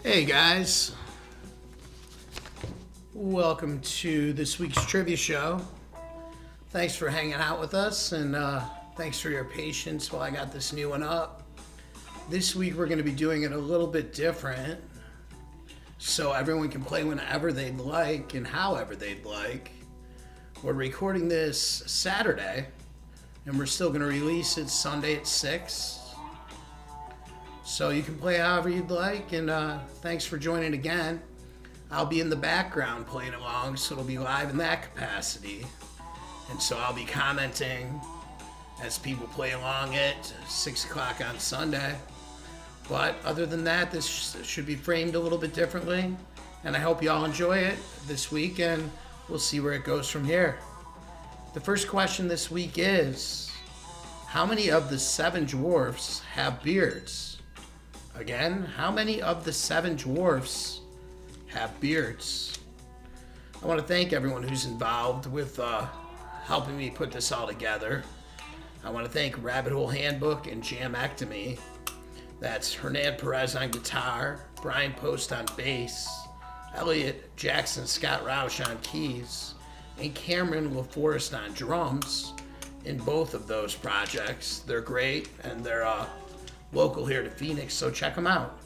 Hey guys, welcome to this week's trivia show. Thanks for hanging out with us, and thanks for your patience while I got this new one up. This week we're going to be doing it a little bit different, so everyone can play whenever they'd like and however they'd like. We're recording this Saturday, and we're still going to release it Sunday at 6. So you can play however you'd like, and thanks for joining again. I'll be in the background playing along, so it'll be live in that capacity. And so I'll be commenting as people play along at 6 o'clock on Sunday. But other than that, this should be framed a little bit differently. And I hope you all enjoy it this week, and we'll see where it goes from here. The first question this week is, how many of the 7 dwarfs have beards? Again, how many of the 7 dwarfs have beards? I want to thank everyone who's involved with helping me put this all together. I want to thank Rabbit Hole Handbook and Jamectomy. That's Hernan Perez on guitar, Brian Post on bass, Elliot Jackson Scott Roush on keys, and Cameron LaForest on drums in both of those projects. They're great, and they're local here to Phoenix, so check them out.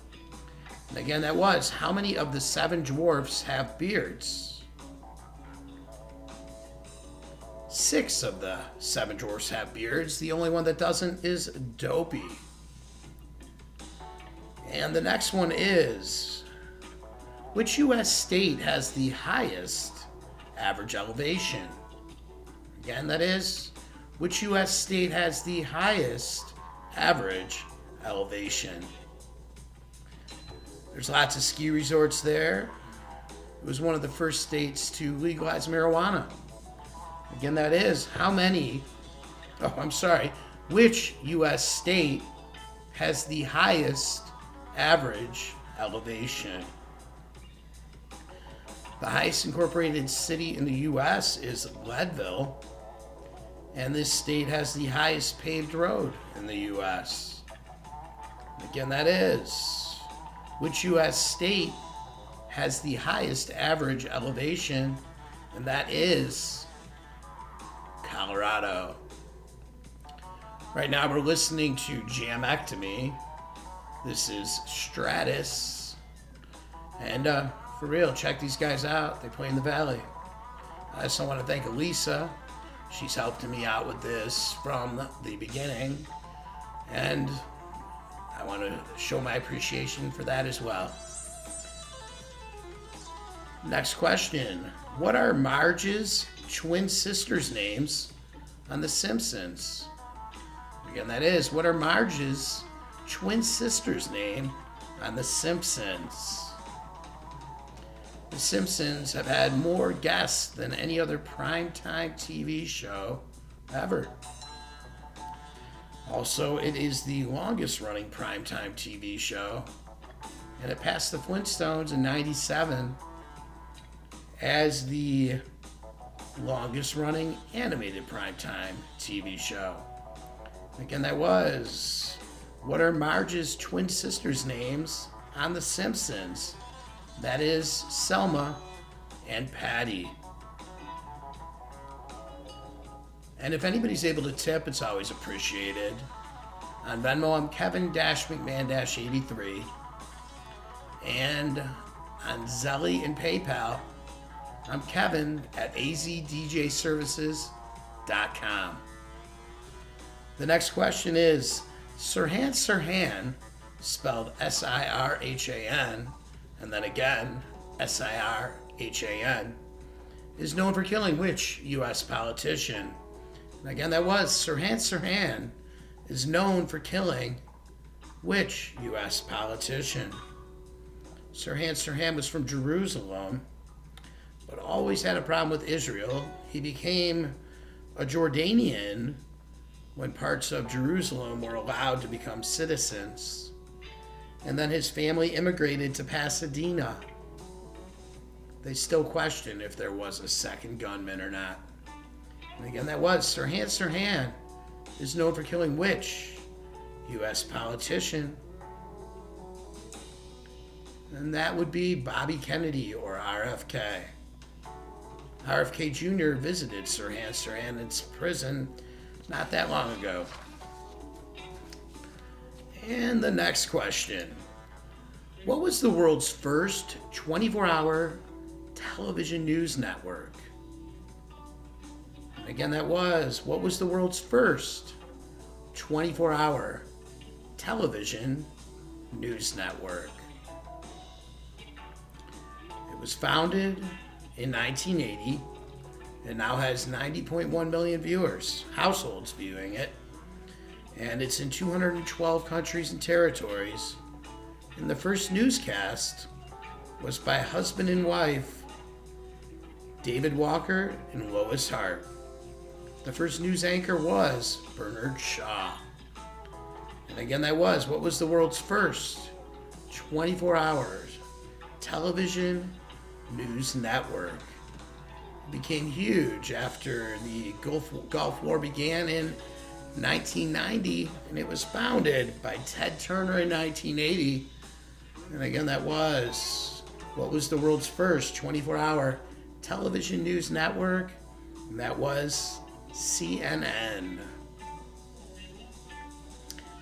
And again, that was, how many of the 7 dwarfs have beards? 6 of the 7 dwarfs have beards. The only one that doesn't is Dopey. And the next one is, which U.S. state has the highest average elevation? Again, that is, which U.S. state has the highest average elevation? There's lots of ski resorts there. It was one of the first states to legalize marijuana. Again, that is, which U.S. state has the highest average elevation? The highest incorporated city in the U.S. is Leadville, and this state has the highest paved road in the U.S. Again, that is, which U.S. state has the highest average elevation? And that is Colorado. Right now we're listening to Jamectomy. This is Stratus. And for real, check these guys out. They play in the Valley. I also want to thank Elisa. She's helped me out with this from the beginning. And I want to show my appreciation for that as well. Next question. What are Marge's twin sisters' names on The Simpsons? Again, that is, what are Marge's twin sisters' name on The Simpsons? The Simpsons have had more guests than any other primetime TV show ever. Also, it is the longest running primetime TV show, and it passed the Flintstones in '97 as the longest running animated primetime TV show. Again, that was, what are Marge's twin sisters' names on The Simpsons? That is Selma and Patty. And if anybody's able to tip, it's always appreciated. On Venmo, I'm Kevin-McMahon-83. And on Zelly and PayPal, I'm Kevin at AZDJServices.com. The next question is, Sirhan Sirhan, spelled S-I-R-H-A-N, and then again, S-I-R-H-A-N, is known for killing which U.S. politician? And again, that was, Sirhan Sirhan is known for killing which U.S. politician? Sirhan Sirhan was from Jerusalem, but always had a problem with Israel. He became a Jordanian when parts of Jerusalem were allowed to become citizens. And then his family immigrated to Pasadena. They still question if there was a second gunman or not. And again, that was, Sirhan Sirhan is known for killing which U.S. politician? And that would be Bobby Kennedy, or RFK. RFK Jr. visited Sirhan Sirhan's prison not that long ago. And the next question. What was the world's first 24-hour television news network? And again, what was the world's first 24-hour television news network? It was founded in 1980 and now has 90.1 million households viewing it. And it's in 212 countries and territories. And the first newscast was by husband and wife, David Walker and Lois Hart. The first news anchor was Bernard Shaw. And again, what was the world's first 24 hours television news network? It became huge after the Gulf War began in 1990, and it was founded by Ted Turner in 1980. And again, what was the world's first 24-hour television news network? And that was CNN.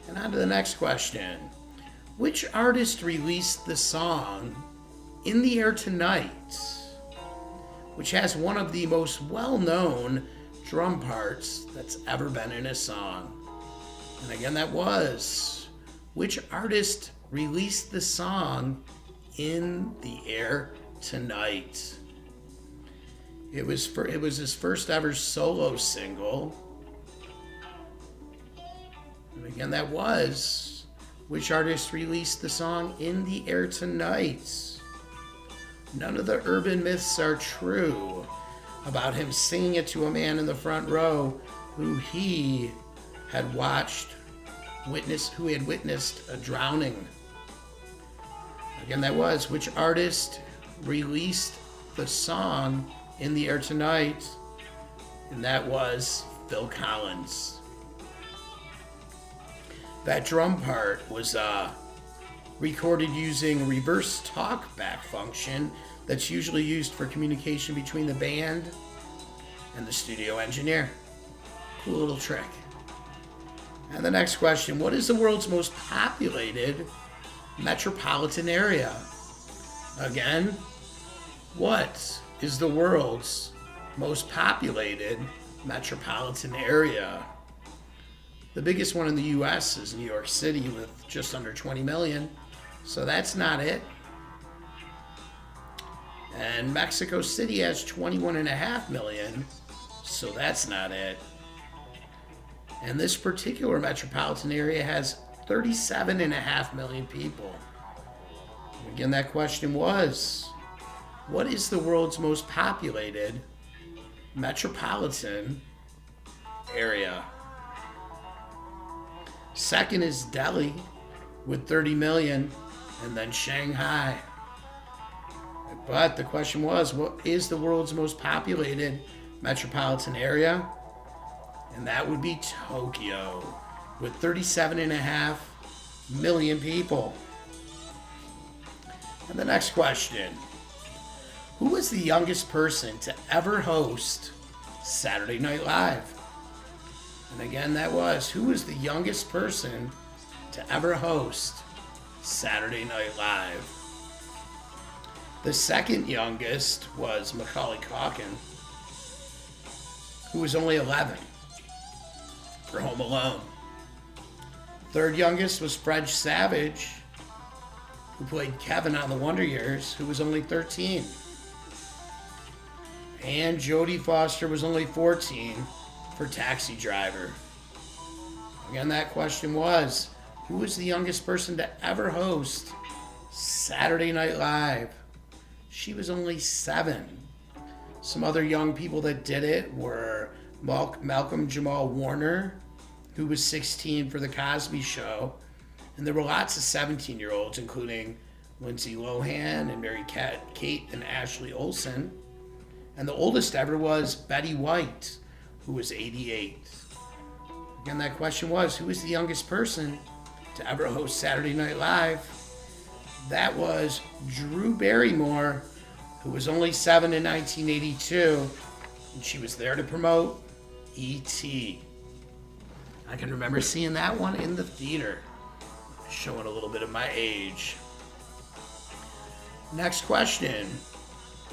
And on to the next question. Which artist released the song In the Air Tonight, which has one of the most well-known drum parts that's ever been in a song? And again, which artist released the song In the Air Tonight? It was his first ever solo single. And again, which artist released the song In the Air Tonight? None of the urban myths are true about him singing it to a man in the front row who he had witnessed a drowning. Again, which artist released the song In the Air Tonight? And that was Phil Collins. That drum part was recorded using reverse talkback function that's usually used for communication between the band and the studio engineer. Cool little trick. And the next question, what is the world's most populated metropolitan area? Again, what is the world's most populated metropolitan area? The biggest one in the U.S. is New York City with just under 20 million, so that's not it. And Mexico City has 21.5 million, so that's not it. And this particular metropolitan area has 37.5 million people. Again, that question was, what is the world's most populated metropolitan area? Second is Delhi with 30 million, and then Shanghai. But the question was, what is the world's most populated metropolitan area? And that would be Tokyo with 37.5 million people. And the next question, who was the youngest person to ever host Saturday Night Live? And again, who was the youngest person to ever host Saturday Night Live? The second youngest was Macaulay Culkin, who was only 11 for Home Alone. Third youngest was Fred Savage, who played Kevin on The Wonder Years, who was only 13. And Jodie Foster was only 14 for Taxi Driver. Again, that question was, who was the youngest person to ever host Saturday Night Live? She was only 7. Some other young people that did it were Malcolm Jamal Warner, who was 16 for The Cosby Show. And there were lots of 17-year-olds, including Lindsay Lohan and Mary-Kate and Ashley Olsen. And the oldest ever was Betty White, who was 88. Again, that question was, who was the youngest person to ever host Saturday Night Live? That was Drew Barrymore, who was only 7 in 1982, and she was there to promote E.T. I can remember seeing that one in the theater, showing a little bit of my age. Next question.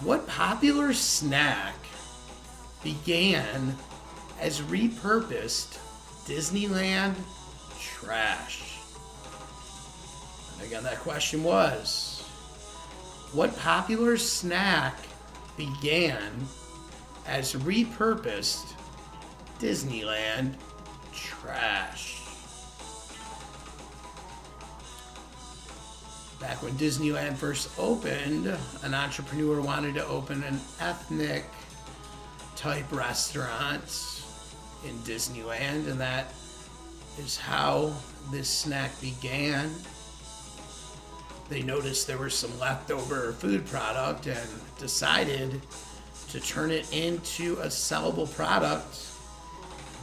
What popular snack began as repurposed Disneyland trash? And again, that question was, what popular snack began as repurposed Disneyland trash? Back when Disneyland first opened, an entrepreneur wanted to open an ethnic type restaurant in Disneyland, and that is how this snack began. They noticed there was some leftover food product and decided to turn it into a sellable product.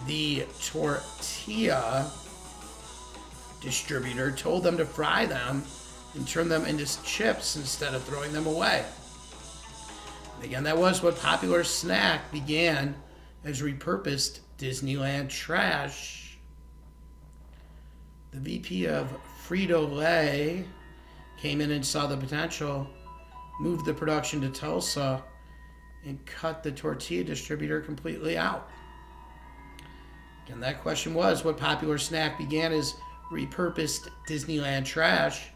The tortilla distributor told them to fry them and turn them into chips instead of throwing them away. And again, that was what popular snack began as repurposed Disneyland trash. The VP of Frito-Lay came in and saw the potential, moved the production to Tulsa, and cut the tortilla distributor completely out. And that question was, what popular snack began as repurposed Disneyland trash?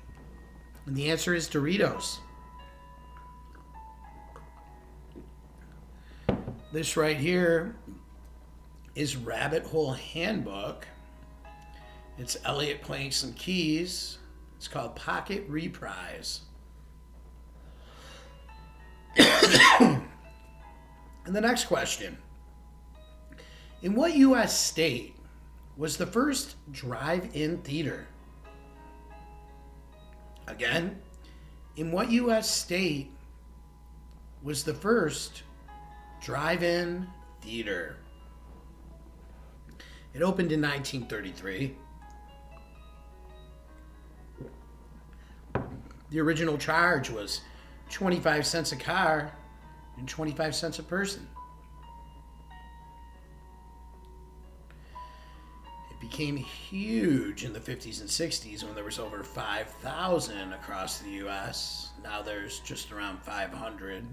And the answer is Doritos. This right here is Rabbit Hole Handbook. It's Elliot playing some keys. It's called Pocket Reprise. And the next question. In what U.S. state was the first drive-in theater? Again, in what U.S. state was the first drive-in theater? It opened in 1933. The original charge was 25 cents a car and 25 cents a person. Became huge in the 50s and 60s when there was over 5,000 across the U.S. Now there's just around 500.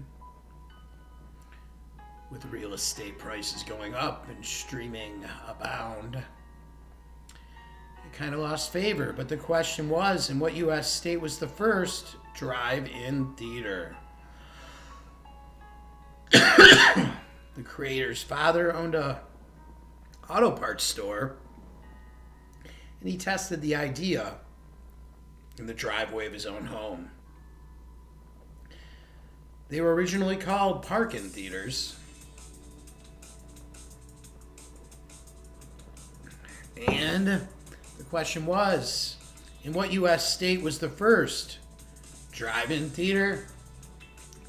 With real estate prices going up and streaming abound, it kind of lost favor. But the question was, in what U.S. state was the first drive-in theater? The creator's father owned a auto parts store, and he tested the idea in the driveway of his own home. They were originally called park-in theaters. And the question was, in what U.S. state was the first drive-in theater?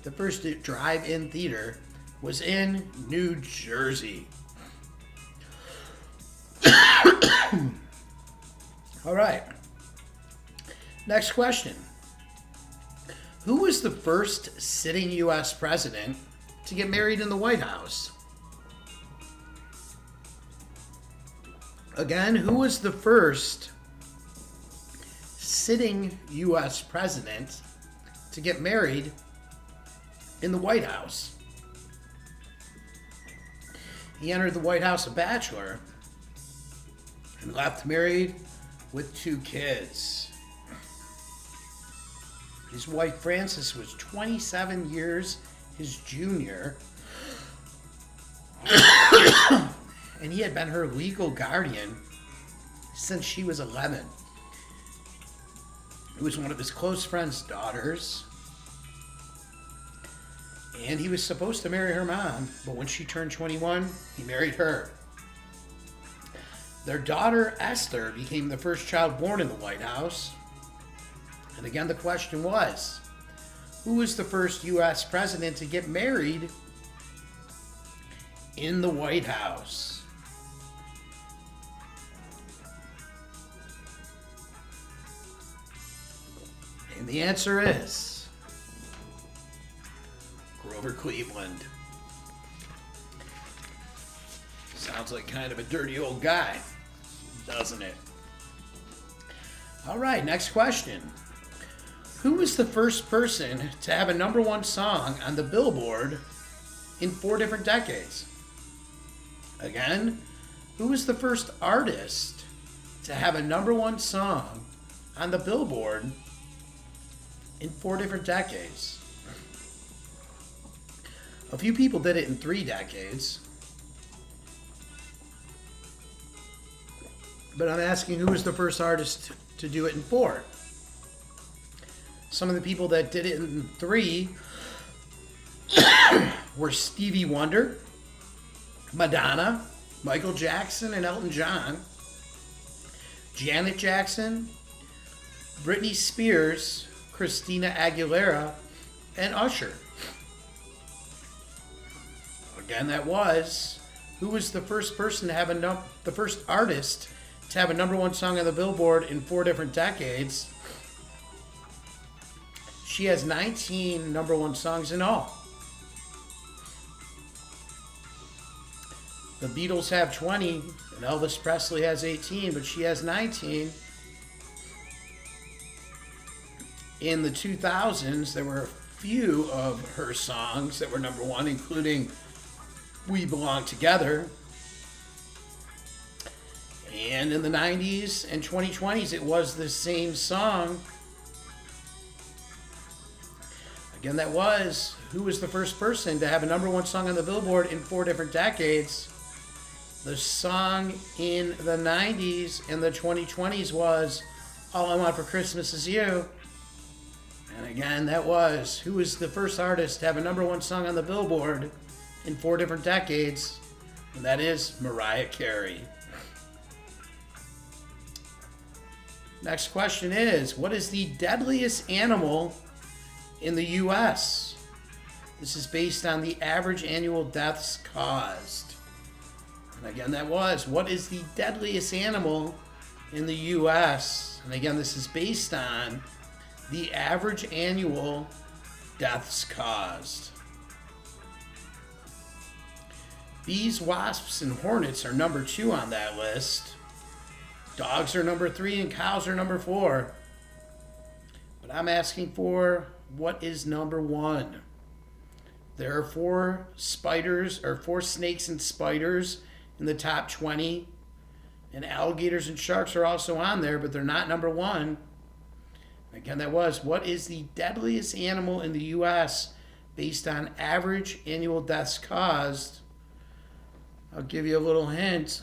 The first drive-in theater was in New Jersey. All right. Next question. Who was the first sitting U.S. president to get married in the White House? Again, who was the first sitting U.S. president to get married in the White House? He entered the White House a bachelor and left married with 2 kids. His wife Frances was 27 years his junior, and he had been her legal guardian since she was 11. It was one of his close friend's daughters, and he was supposed to marry her mom, but when she turned 21, he married her. Their daughter, Esther, became the first child born in the White House. And again, the question was, who was the first U.S. president to get married in the White House? And the answer is Grover Cleveland. Sounds like kind of a dirty old guy, doesn't it? All right, next question. Who was the first person to have a #1 song on the Billboard in 4 different decades? Again, who was the first artist to have a #1 song on the Billboard in 4 different decades? A few people did it in 3 decades. But I'm asking who was the first artist to do it in 4? Some of the people that did it in 3 were Stevie Wonder, Madonna, Michael Jackson and Elton John, Janet Jackson, Britney Spears, Christina Aguilera, and Usher. Again, that was who was the first person to have the first artist to have a #1 song on the Billboard in 4 different decades. She has 19 #1 songs in all. The Beatles have 20, and Elvis Presley has 18, but she has 19. In the 2000s, there were a few of her songs that were #1, including We Belong Together. And in the 90s and 2020s, it was the same song. Again, that was who was the first person to have a #1 song on the Billboard in 4 different decades. The song in the 90s and the 2020s was All I Want for Christmas Is You. And again, that was who was the first artist to have a #1 song on the Billboard in 4 different decades. And that is Mariah Carey. Next question is, what is the deadliest animal in the U.S.? This is based on the average annual deaths caused. And again, that was, what is the deadliest animal in the U.S.? And again, this is based on the average annual deaths caused. Bees, wasps, and hornets are #2 on that list. Dogs are #3 and cows are #4. But I'm asking for what is #1? There are 4 snakes and spiders in the top 20. And alligators and sharks are also on there, but they're not #1. Again, that was, what is the deadliest animal in the U.S. based on average annual deaths caused? I'll give you a little hint.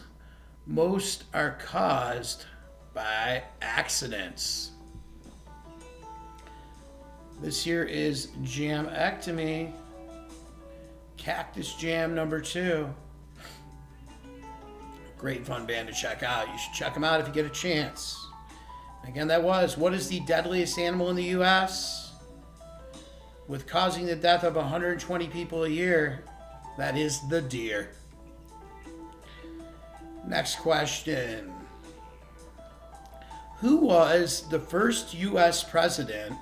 Most are caused by accidents. This here is Jamectomy, Cactus Jam #2. Great fun band to check out. You should check them out if you get a chance. Again, that was, what is the deadliest animal in the U.S.? With causing the death of 120 people a year, that is the deer. Next question. Who was the first U.S. president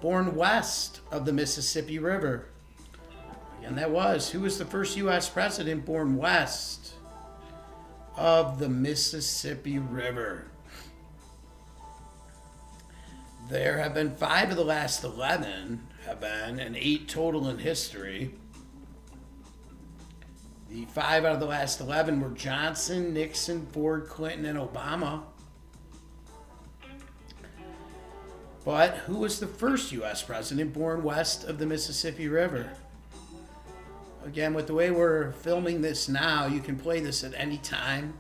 born west of the Mississippi River? Again, that was, who was the first U.S. president born west of the Mississippi River? There have been 5 of the last 11 have been, and 8 total in history. The 5 out of the last 11 were Johnson, Nixon, Ford, Clinton, and Obama. But who was the first U.S. president born west of the Mississippi River? Again, with the way we're filming this now, you can play this at any time.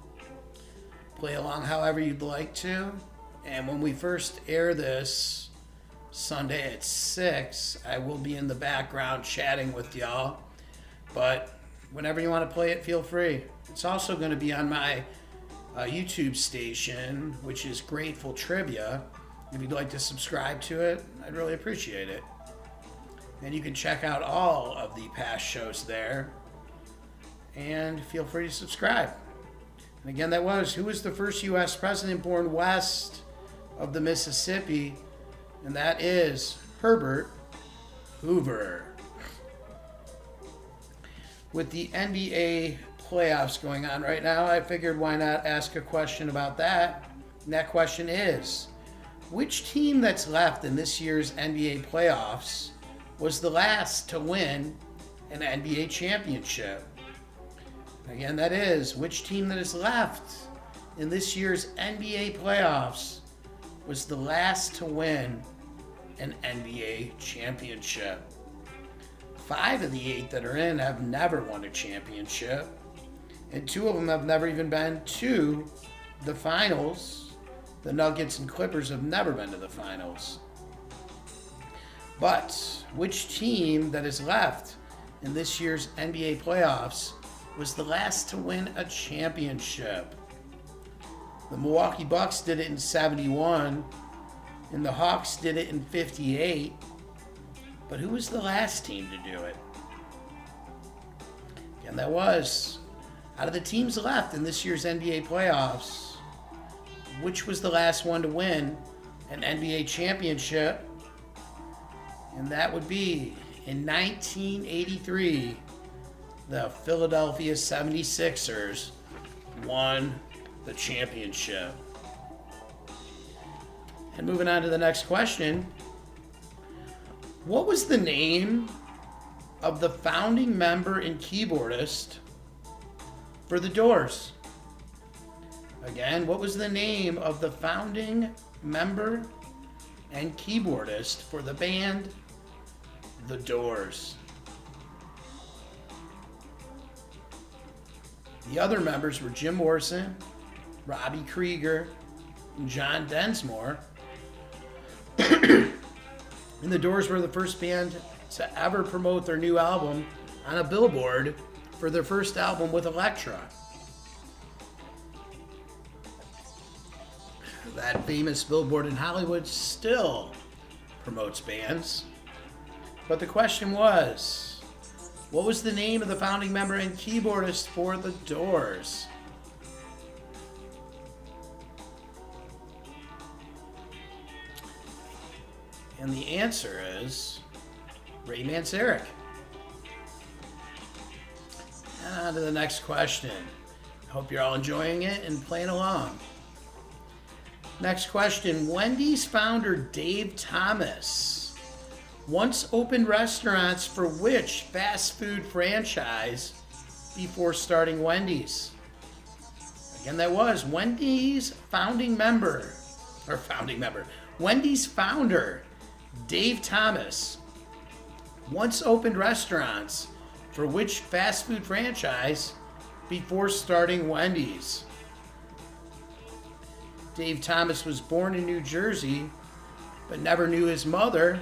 Play along however you'd like to. And when we first air this Sunday at 6, I will be in the background chatting with y'all. But whenever you want to play it, feel free. It's also going to be on my YouTube station, which is Grateful Trivia. If you'd like to subscribe to it, I'd really appreciate it. And you can check out all of the past shows there. And feel free to subscribe. And again, that was, who was the first U.S. president born west of the Mississippi? and that is Herbert Hoover. With the NBA playoffs going on right now, I figured why not ask a question about that. And that question is, which team that's left in this year's NBA playoffs was the last to win an NBA championship? Again, that is, which team that is left in this year's NBA playoffs was the last to win an NBA championship? 5 of the 8 that are in have never won a championship, and 2 of them have never even been to the finals. The Nuggets and Clippers have never been to the finals. But which team that is left in this year's NBA playoffs was the last to win a championship? The Milwaukee Bucks did it in 71, and the Hawks did it in 58. But who was the last team to do it? Again, that was, out of the teams left in this year's NBA playoffs, which was the last one to win an NBA championship? And that would be, in 1983, the Philadelphia 76ers won the championship. And moving on to the next question, what was the name of the founding member and keyboardist for The Doors? Again, what was the name of the founding member and keyboardist for the band The Doors? The other members were Jim Morrison, Robbie Krieger, and John Densmore. And the Doors were the first band to ever promote their new album on a billboard for their first album with Elektra. That famous billboard in Hollywood still promotes bands. But the question was, what was the name of the founding member and keyboardist for The Doors? And the answer is Ray Manzarek. And on to the next question. Hope you're all enjoying it and playing along. Next question. Wendy's founder Dave Thomas once opened restaurants for which fast food franchise before starting Wendy's? Again, that was Wendy's Wendy's founder Dave Thomas once opened restaurants for which fast food franchise before starting Wendy's? Dave Thomas was born in New Jersey, but never knew his mother.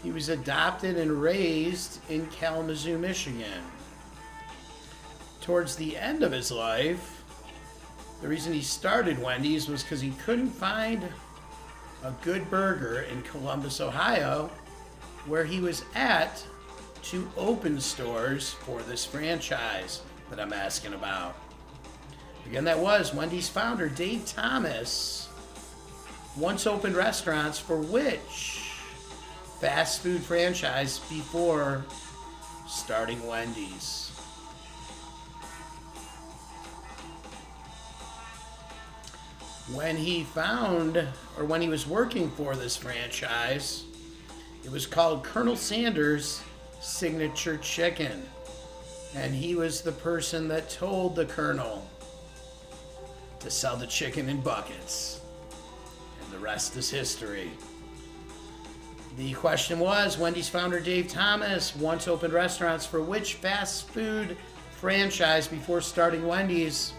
He was adopted and raised in Kalamazoo, Michigan. Towards the end of his life, the reason he started Wendy's was because he couldn't find a good burger in Columbus, Ohio, where he was at to open stores for this franchise that I'm asking about. Again, that was Wendy's founder Dave Thomas once opened restaurants for which fast food franchise before starting Wendy's? When he was working for this franchise, it was called Colonel Sanders Signature Chicken. And he was the person that told the Colonel to sell the chicken in buckets. And the rest is history. The question was, Wendy's founder Dave Thomas once opened restaurants for which fast food franchise before starting Wendy's?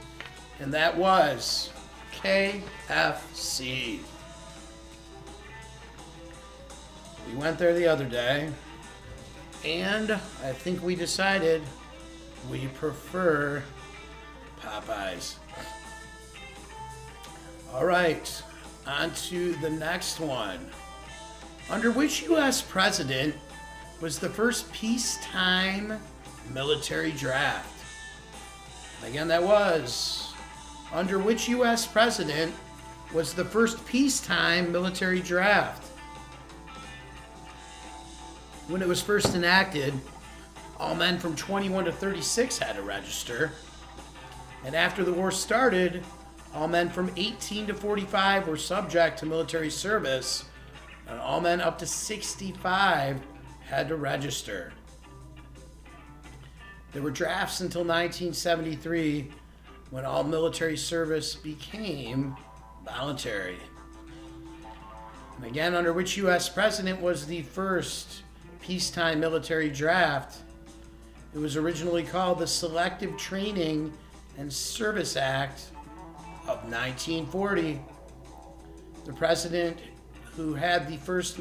And that was KFC. We went there the other day, and I think we decided we prefer Popeyes. All right, on to the next one. Under which U.S. president was the first peacetime military draft? Again, that was, under which U.S. president was the first peacetime military draft? When it was first enacted, all men from 21 to 36 had to register. And after the war started, all men from 18 to 45 were subject to military service, and all men up to 65 had to register. There were drafts until 1973, when all military service became voluntary. And again, under which U.S. president was the first peacetime military draft? It was originally called the Selective Training and Service Act of 1940. The president who had the first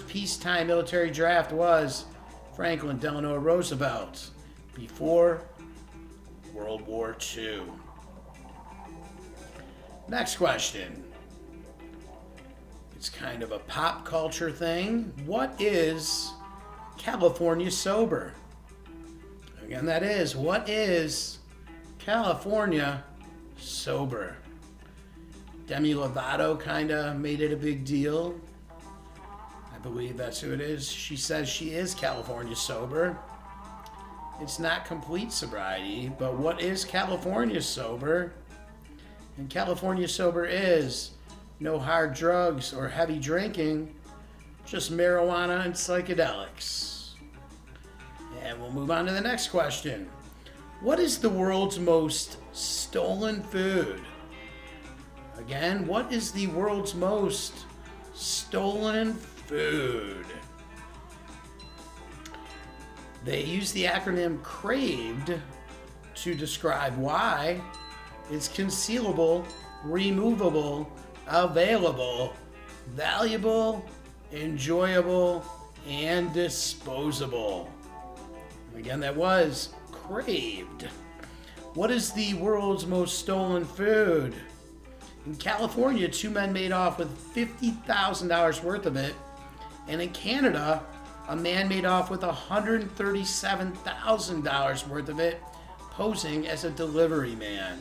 peacetime military draft was Franklin Delano Roosevelt, before World War II. Next question. It's kind of a pop culture thing. What is California sober? Again, that is, what is California sober? Demi Lovato kind of made it a big deal. I believe that's who it is. She says she is California sober. It's not complete sobriety, but what is California sober? And California sober is no hard drugs or heavy drinking, just marijuana and psychedelics. And we'll move on to the next question. What is the world's most stolen food? Again, what is the world's most stolen food? They use the acronym CRAVED to describe why. It's concealable, removable, available, valuable, enjoyable, and disposable. Again, that was CRAVED. What is the world's most stolen food? In California, 2 men made off with $50,000 worth of it. And in Canada, a man made off with $137,000 worth of it, posing as a delivery man.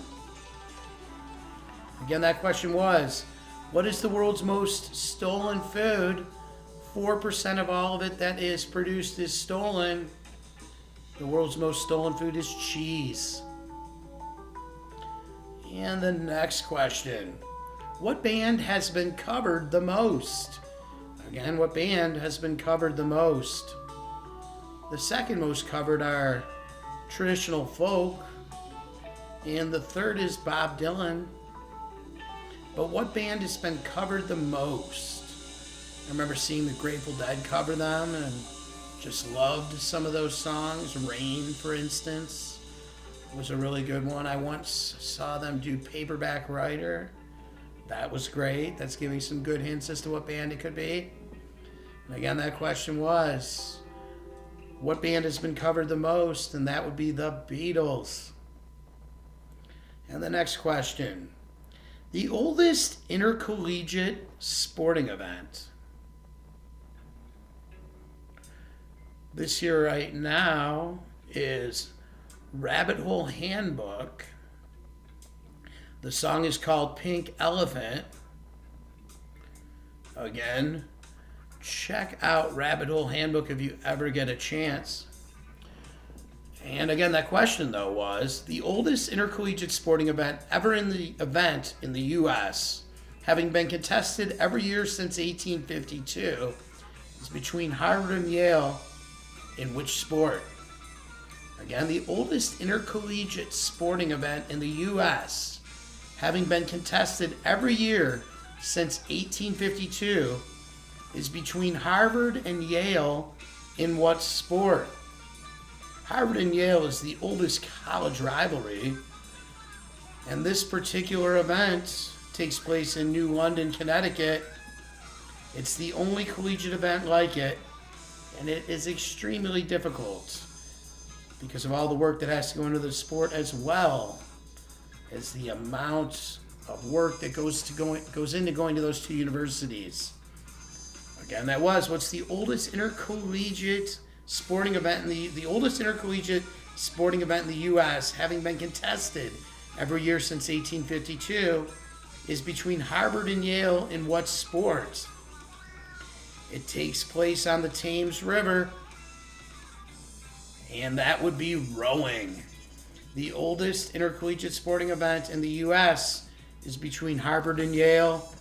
Again, that question was, what is the world's most stolen food? 4% of all of it that is produced is stolen. The world's most stolen food is cheese. And the next question. What band has been covered the most? Again, what band has been covered the most? The second most covered are traditional folk, and the third is Bob Dylan. But what band has been covered the most? I remember seeing the Grateful Dead cover them and just loved some of those songs. Rain, for instance, was a really good one. I once saw them do Paperback Writer. That was great. That's giving some good hints as to what band it could be. And again, that question was, what band has been covered the most? And that would be the Beatles. And the next question. The oldest intercollegiate sporting event. This year right now is Rabbit Hole Handbook. The song is called Pink Elephant. Again, check out Rabbit Hole Handbook if you ever get a chance. And again, that question though was the oldest intercollegiate sporting event ever in the U.S., having been contested every year since 1852, is between Harvard and Yale. In which sport? Again, the oldest intercollegiate sporting event in the U.S., having been contested every year since 1852, is between Harvard and Yale. In what sport? Harvard and Yale is the oldest college rivalry, and this particular event takes place in New London, Connecticut. It's the only collegiate event like it, and it is extremely difficult because of all the work that has to go into the sport, as well as the amount of work that goes into going to those two universities. Again, that was what's the oldest intercollegiate sporting event in the oldest intercollegiate sporting event in the U.S., having been contested every year since 1852, is between Harvard and Yale. In what sport? It takes place on the Thames River, and that would be rowing. The oldest intercollegiate sporting event in the U.S. is between Harvard and Yale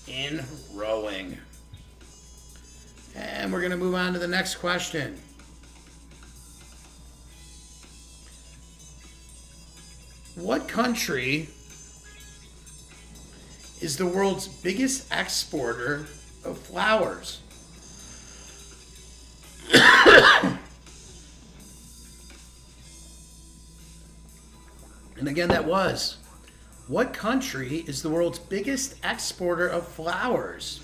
in rowing. And we're going to move on to the next question. What country is the world's biggest exporter of flowers? And again, that was, what country is the world's biggest exporter of flowers?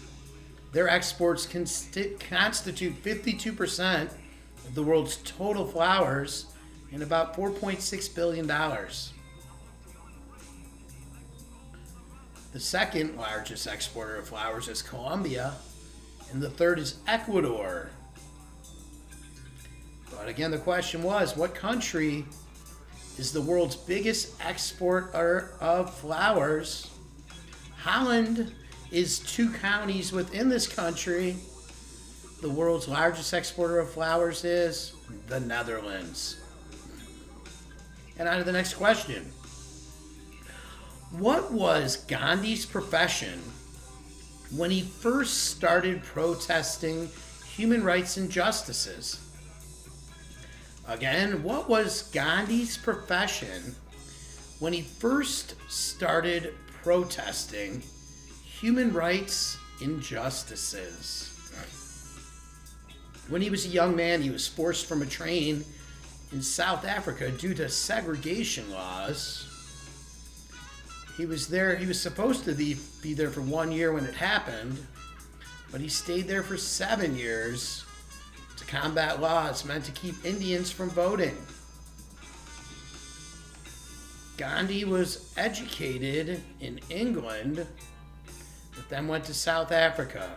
Their exports constitute 52% of the world's total flowers and about $4.6 billion. The second largest exporter of flowers is Colombia, and the third is Ecuador. But again, the question was, what country is the world's biggest exporter of flowers? Holland is 2 counties within this country. The world's largest exporter of flowers is the Netherlands. And on to the next question. What was Gandhi's profession when he first started protesting human rights injustices? Again, what was Gandhi's profession when he first started protesting human rights injustices? When he was a young man, he was forced from a train in South Africa due to segregation laws. He was supposed to be there for 1 year when it happened, but he stayed there for 7 years to combat laws meant to keep Indians from voting. Gandhi was educated in England, but then went to South Africa.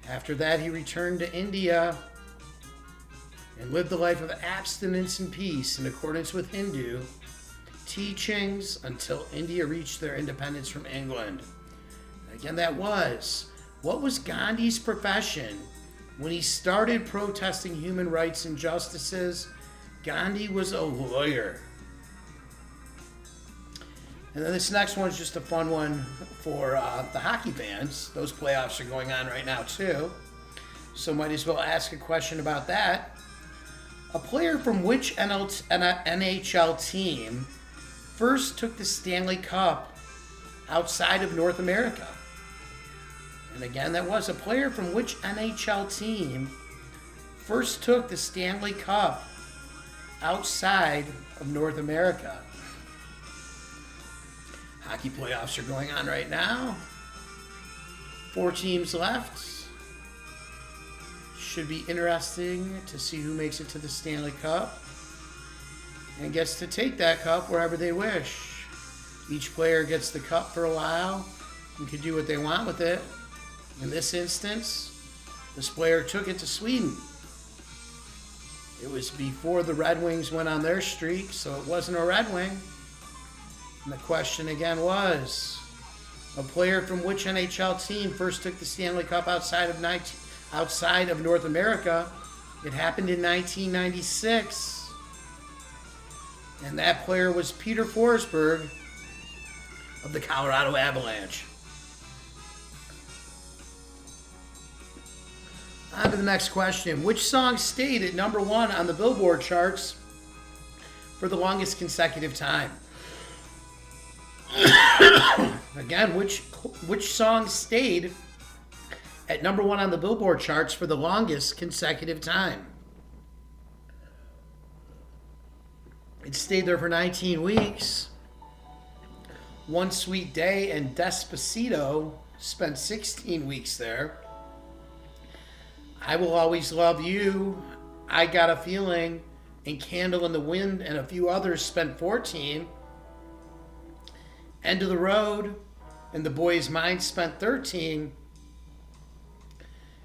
After that, he returned to India and lived a life of abstinence and peace in accordance with Hindu teachings until India reached their independence from England. Again, what was Gandhi's profession when he started protesting human rights injustices? Gandhi was a lawyer. And then this next one's just a fun one for the hockey fans. Those playoffs are going on right now too, so might as well ask a question about that. A player from which NHL team first took the Stanley Cup outside of North America? And again, that was a player from which NHL team first took the Stanley Cup outside of North America? Hockey playoffs are going on right now. 4 teams left. Should be interesting to see who makes it to the Stanley Cup and gets to take that cup wherever they wish. Each player gets the cup for a while and can do what they want with it. In this instance, this player took it to Sweden. It was before the Red Wings went on their streak, so it wasn't a Red Wing. And the question again was, a player from which NHL team first took the Stanley Cup outside of North America? It happened in 1996. And that player was Peter Forsberg of the Colorado Avalanche. On to the next question. Which song stayed at number 1 on the Billboard charts for the longest consecutive time? Again, which song stayed at number 1 on the Billboard charts for the longest consecutive time? It stayed there for 19 weeks. One Sweet Day and Despacito spent 16 weeks there. I Will Always Love You, I Got a Feeling, and Candle in the Wind and a few others spent 14. End of the Road and The Boy's Mind spent 13.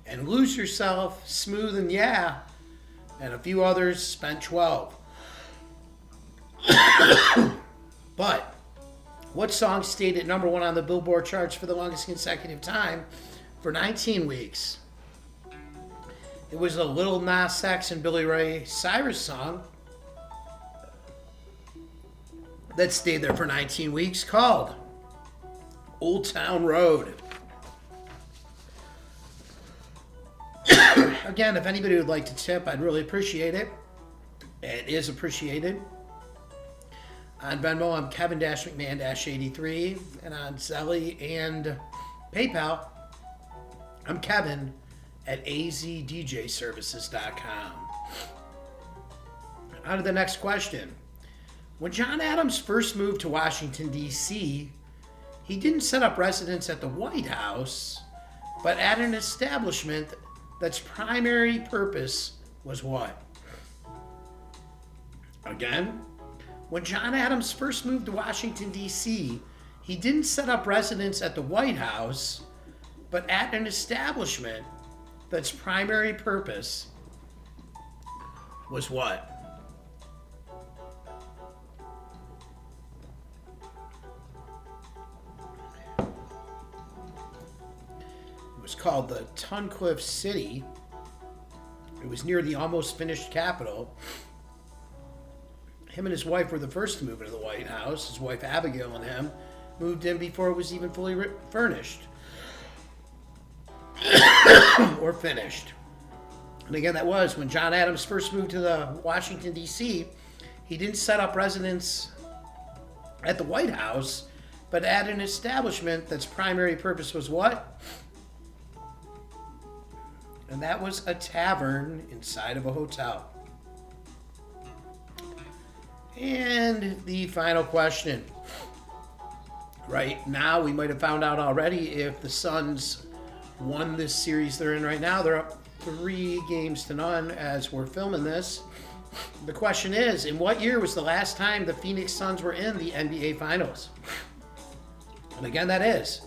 And Lose Yourself, Smooth and Yeah, and a few others spent 12. But what song stayed at number 1 on the Billboard charts for the longest consecutive time for 19 weeks? It was a Lil Nas X and Billy Ray Cyrus song that stayed there for 19 weeks called Old Town Road. Again, if anybody would like to tip, I'd really appreciate it. It is appreciated. On Venmo, I'm Kevin-McMahon-83. And on Zelle and PayPal, I'm Kevin at AZDJServices.com. On to the next question. When John Adams first moved to Washington, D.C., he didn't set up residence at the White House, but at an establishment that's primary purpose was what? Again, when John Adams first moved to Washington, D.C., he didn't set up residence at the White House, but at an establishment that's primary purpose was what? It was called the Tuncliffe City. It was near the almost finished Capitol. Him and his wife were the first to move into the White House. His wife Abigail and him moved in before it was even fully furnished or finished. And again, that was when John Adams first moved to the Washington, D.C., he didn't set up residence at the White House, but at an establishment that's primary purpose was what? And that was a tavern inside of a hotel. And the final question. Right now, we might have found out already if the Suns won this series they're in right now. They're up 3-0 as we're filming this. The question is, in what year was the last time the Phoenix Suns were in the NBA Finals? And again, that is,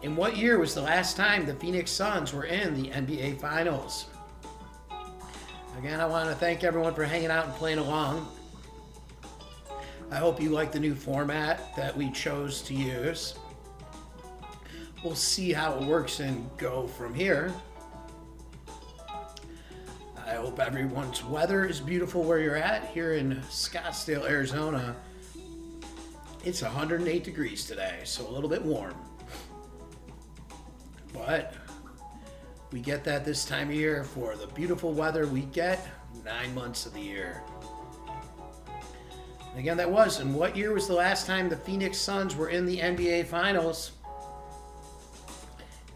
in what year was the last time the Phoenix Suns were in the NBA Finals? Again, I want to thank everyone for hanging out and playing along. I hope you like the new format that we chose to use. We'll see how it works and go from here. I hope everyone's weather is beautiful where you're at. Here in Scottsdale, Arizona, it's 108 degrees today, so a little bit warm. But we get that this time of year for the beautiful weather we get 9 months of the year. And again, that was, in what year was the last time the Phoenix Suns were in the NBA Finals?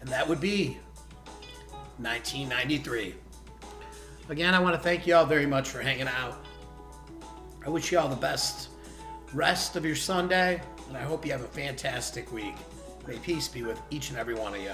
And that would be 1993. Again, I want to thank you all very much for hanging out. I wish you all the best rest of your Sunday, and I hope you have a fantastic week. May peace be with each and every one of you.